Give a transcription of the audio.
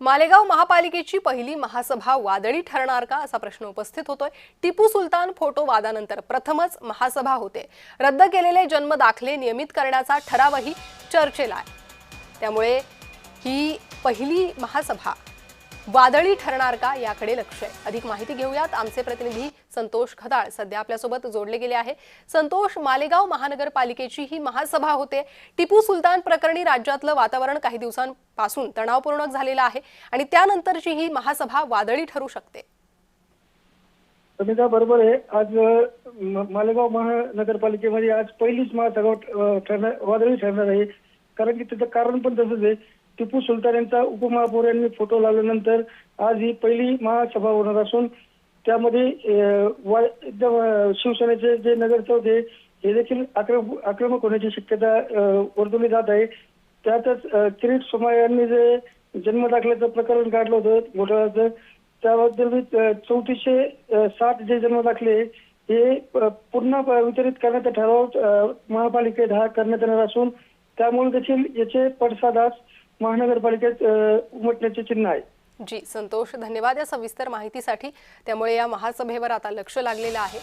मालेगाव महापालिकेची पहिली महासभा वादळी ठरणार का असा प्रश्न उपस्थित होतोय। टिपू सुलतान फोटो वादानंतर प्रथमच महासभा होते। रद्द केलेले जन्म दाखले नियमित करण्याचा ठरावही चर्चेला आहे। त्यामुळे ही पहिली महासभा वादळी ठरणार का याकडे लक्ष आहे। अधिक माहिती घेऊयात। आमचे प्रतिनिधी संतोष खदाळ सध्या आपल्यासोबत जोडले गेले आहे। संतोष, मालेगाव महानगरपालिकेची ही महासभा होते। टिपू सुलतान प्रकरणी राज्यातलं वातावरण काही दिवसांपासून तणावपूर्ण झालेलं आहे आणि त्यानंतरची ही महासभा वादळी ठरू शकते। समिता बरोबर आहे। आज मालेगाव महानगरपालिकेमध्ये आज पहिलीच महासभा वादळी ठरणार आहे। कारण की त्याचं कारण पण तसंच आहे। टिपू सुलतान यांचा उपमहापौर यांनी फोटो लावल्यानंतर आज ही पहिली महासभा होणार असून त्यामध्ये एकदम शिवसेनेचे जे नगरसेवक आहे हे देखील आक्रमक होण्याची शक्यता वर्तवली जात आहे। त्यातच किरीट सोमाय यांनी जे जन्मदाखल्याचं प्रकरण काढलं होतं घोटाळ्याचं, त्याबद्दल 3460 जे जन्मदाखले हे पुन्हा वितरित करण्याचा ठराव महापालिकेत करण्यात येणार असून त्यामुळे देखील याचे पडसाद आज महानगरपालिकेत उमटण्याचे चिन्ह आहे। जी संतोष, धन्यवाद या सविस्तर माहितीसाठी। त्यामुळे या महासभेवर आता लक्ष लागलेलं आहे।